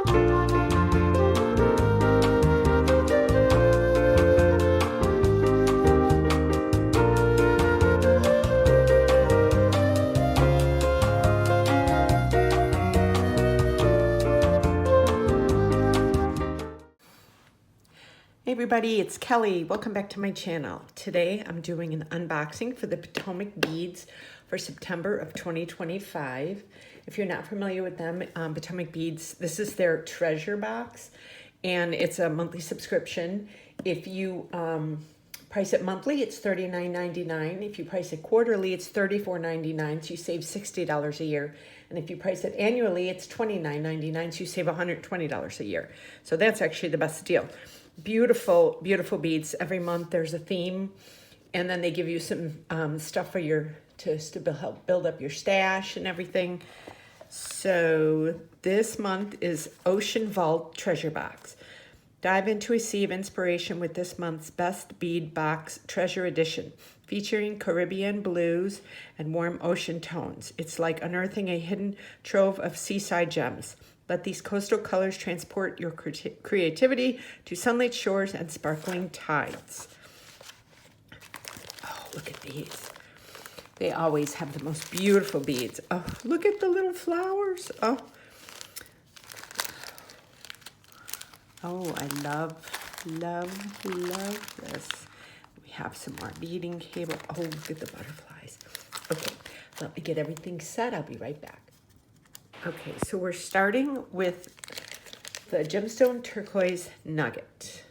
Hey everybody, it's Kelly. Welcome back to my channel. Today I'm doing an unboxing for the Potomac beads for September of 2025. If you're not familiar with them, Potomac beads, this is their treasure box and it's a monthly subscription. If you price it monthly, it's $39.99. If you price it quarterly, it's $34.99, so you save $60 a year. And if you price it annually, it's $29.99, so you save $120 a year. So that's actually the best deal. Beautiful, beautiful beads. Every month there's a theme, and then they give you some stuff for to help build up your stash and everything. So this month is Ocean Vault Treasure Box. Dive into a sea of inspiration with this month's Best Bead Box Treasure Edition, featuring Caribbean blues and warm ocean tones. It's like unearthing a hidden trove of seaside gems. Let these coastal colors transport your creativity to sunlit shores and sparkling tides. Oh, look at these. They always have the most beautiful beads. Oh, look at the little flowers. Oh, I love this. We have some more beading cable. Oh, look at the butterflies. Okay, let me get everything set. I'll be right back. Okay, so we're starting with the Gemstone Turquoise Nugget.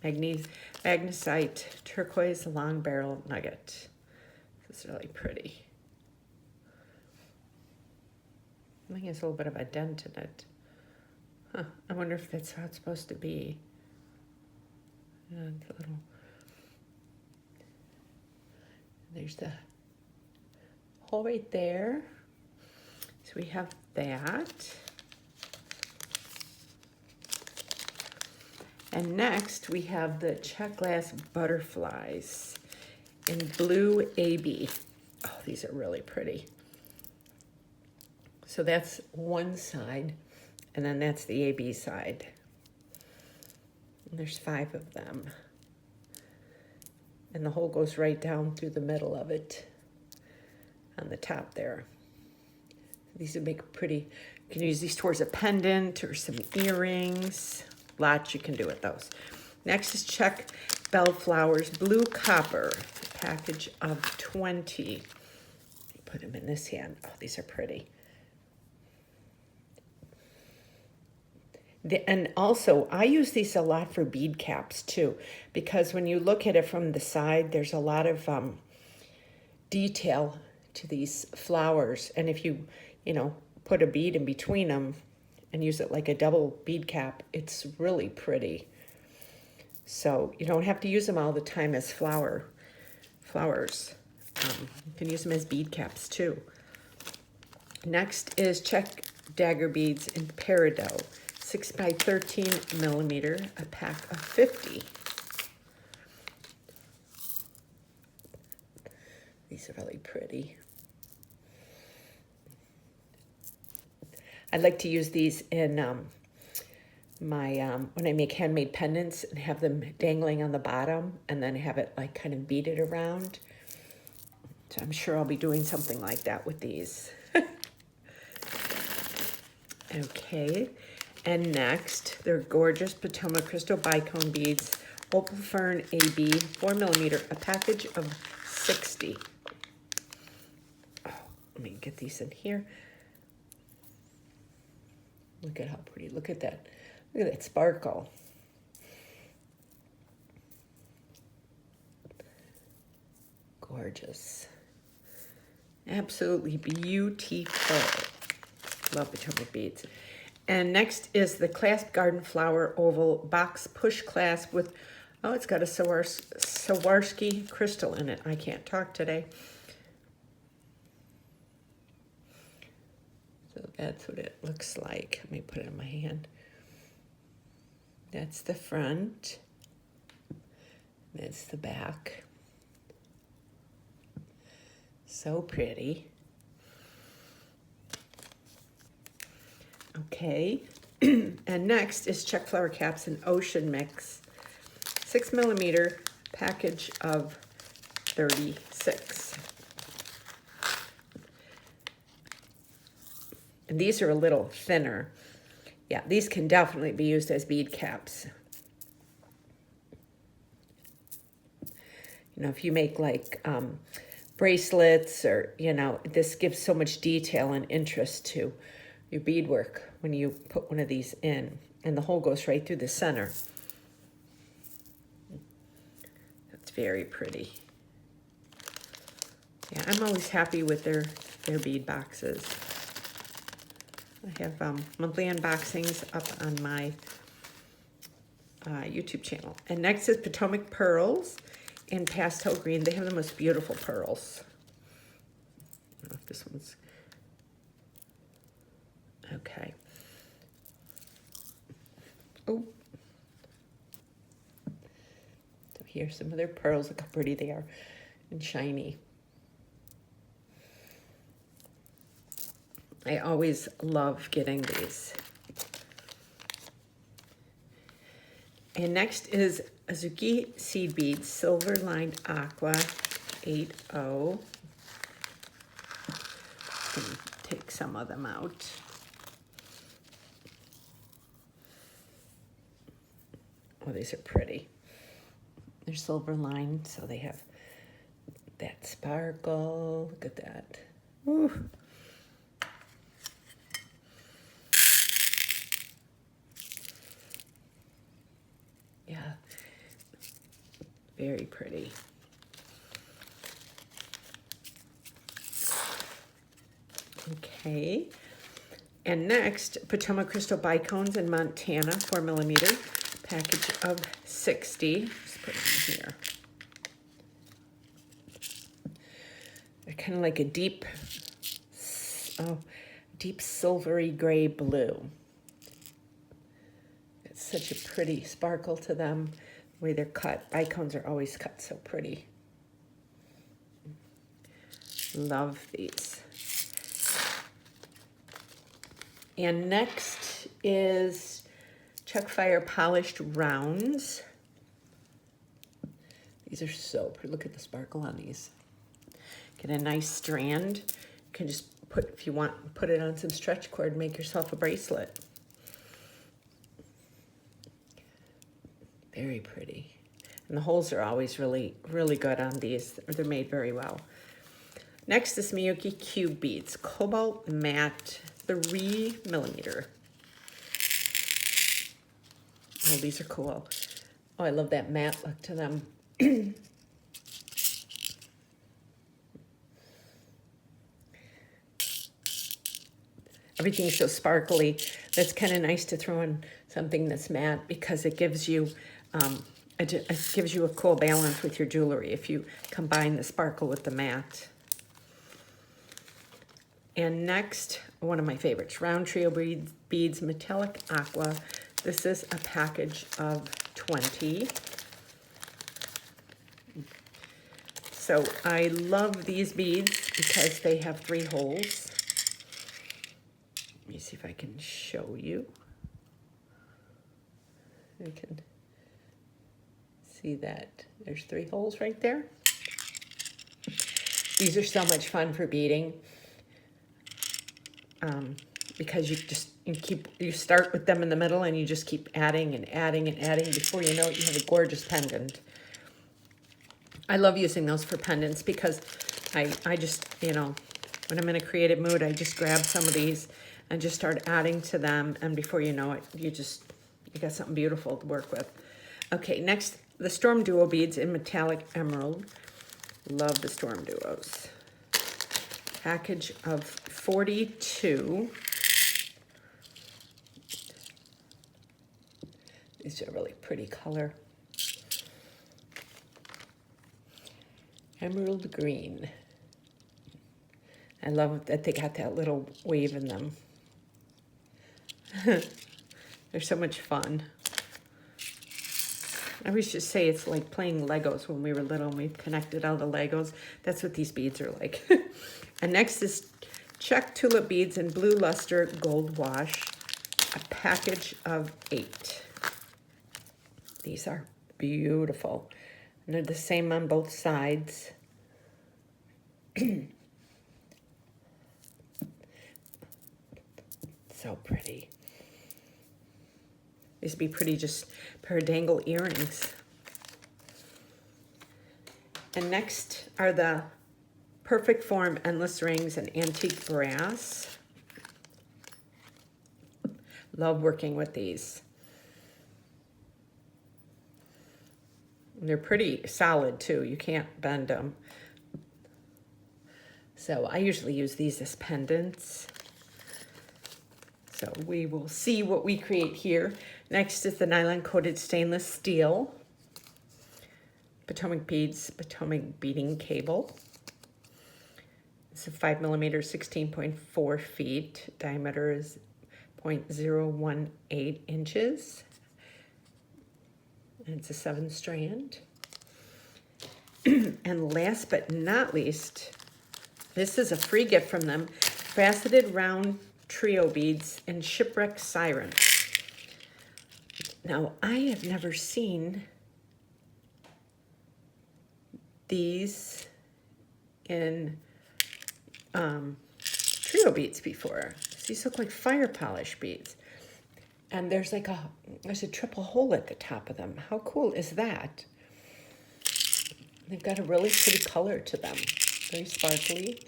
Magnesite Turquoise Long Barrel Nugget. This is really pretty. I think there's a little bit of a dent in it. Huh, I wonder if that's how it's supposed to be. And a little... There's the hole right there. So we have that. And next we have the Czech glass butterflies in blue AB. Oh, these are really pretty. So that's one side, and then that's the AB side. And there's 5 of them. And the hole goes right down through the middle of it on the top there. These would make pretty, you can use these towards a pendant or some earrings. Lots you can do with those. Next is Czech Bellflowers Blue Copper, a package of 20. Put them in this hand. Oh, these are pretty. And also, I use these a lot for bead caps too, because when you look at it from the side, there's a lot of detail to these flowers. And if you put a bead in between them and use it like a double bead cap, it's really pretty. So you don't have to use them all the time as flowers. You can use them as bead caps too. Next is Czech dagger beads in peridot, 6 by 13 millimeter, a pack of 50. These are really pretty. I like to use these in when I make handmade pendants and have them dangling on the bottom and then have it like kind of beaded around. So I'm sure I'll be doing something like that with these. Okay, and next, they're gorgeous Potomac Crystal Bicone beads, Opal Fern AB, 4 millimeter, a package of 60. Oh, let me get these in here. Look at how pretty, look at that sparkle. Gorgeous. Absolutely beautiful. Love Potomac beads. And next is the Clasp Garden Flower Oval Box Push Clasp with, oh, it's got a Swarovski crystal in it. I can't talk today. So that's what it looks like. Let me put it in my hand. That's the front. That's the back. So pretty. Okay. And next is Czech flower caps and ocean mix, 6mm package of 36. And these are a little thinner. Yeah, these can definitely be used as bead caps. You know, if you make like bracelets or, you know, this gives so much detail and interest to your beadwork when you put one of these in. And the hole goes right through the center. That's very pretty. Yeah, I'm always happy with their bead boxes. I have monthly unboxings up on my YouTube channel. And next is Potomac pearls in pastel green. They have the most beautiful pearls. I don't know if this one's okay. Oh, so here's some of their pearls. Look how pretty they are and shiny. I always love getting these. And next is Azuki seed beads, silver lined aqua 80. Take some of them out. Oh, these are pretty. They're silver lined, so they have that sparkle. Look at that. Ooh. Yeah, very pretty. Okay, and next, Potomac crystal bicones in Montana, 4mm, package of 60. Just put them in here. They're kind of like a deep silvery gray blue. Such a pretty sparkle to them, the way they're cut. Bicones are always cut so pretty. Love these. And next is Czech Fire polished rounds. These are so pretty. Look at the sparkle on these. Get a nice strand. You can just put, if you want, put it on some stretch cord, make yourself a bracelet. Very pretty. And the holes are always really, really good on these. They're made very well. Next is Miyuki Cube Beads, Cobalt Matte, 3mm. Oh, these are cool. Oh, I love that matte look to them. Everything's so sparkly. That's kind of nice to throw in something that's matte because it gives you a cool balance with your jewelry if you combine the sparkle with the matte. And next, one of my favorites, round trio beads, metallic aqua. This is a package of 20. So I love these beads because they have 3 holes. Let me see if I can show you. I can see that there's 3 holes right there. These are so much fun for beading because you start with them in the middle and you just keep adding and adding and adding. Before you know it, you have a gorgeous pendant. I love using those for pendants because I just, you know, when I'm in a creative mood, I just grab some of these and just start adding to them. And before you know it, you got something beautiful to work with. Okay, next, the Storm Duo beads in metallic emerald. Love the Storm Duos. Package of 42. These are a really pretty color. Emerald green. I love that they got that little wave in them. They're so much fun. I always just say it's like playing Legos when we were little and we connected all the Legos. That's what these beads are like. And next is Czech tulip beads in blue luster gold wash. A package of 8. These are beautiful. And they're the same on both sides. So pretty. These would be pretty, just pair of dangle earrings. And next are the Perfect Form Endless Rings in antique brass. Love working with these. And they're pretty solid too. You can't bend them. So I usually use these as pendants. So we will see what we create here. Next is the nylon coated stainless steel Potomac beads, Potomac beading cable. It's a 5mm, 16.4 feet. Diameter is 0.018 inches. And it's a 7-strand. And last but not least, this is a free gift from them. Faceted round trio beads in shipwreck siren. Now, I have never seen these in trio beads before. These look like fire polish beads. And there's a triple hole at the top of them. How cool is that? They've got a really pretty color to them. Very sparkly.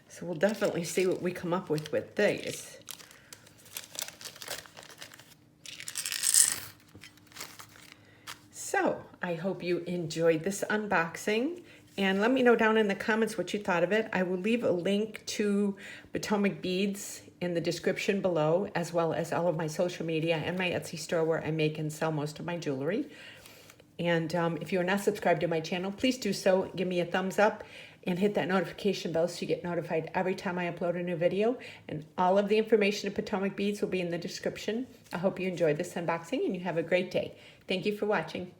So we'll definitely see what we come up with these. So I hope you enjoyed this unboxing, and let me know down in the comments what you thought of it. I will leave a link to Potomac beads in the description below, as well as all of my social media and my Etsy store where I make and sell most of my jewelry. And if you're not subscribed to my channel, please do so. Give me a thumbs up and hit that notification bell so you get notified every time I upload a new video. And all of the information of Potomac beads will be in the description. I hope you enjoyed this unboxing and you have a great day. Thank you for watching.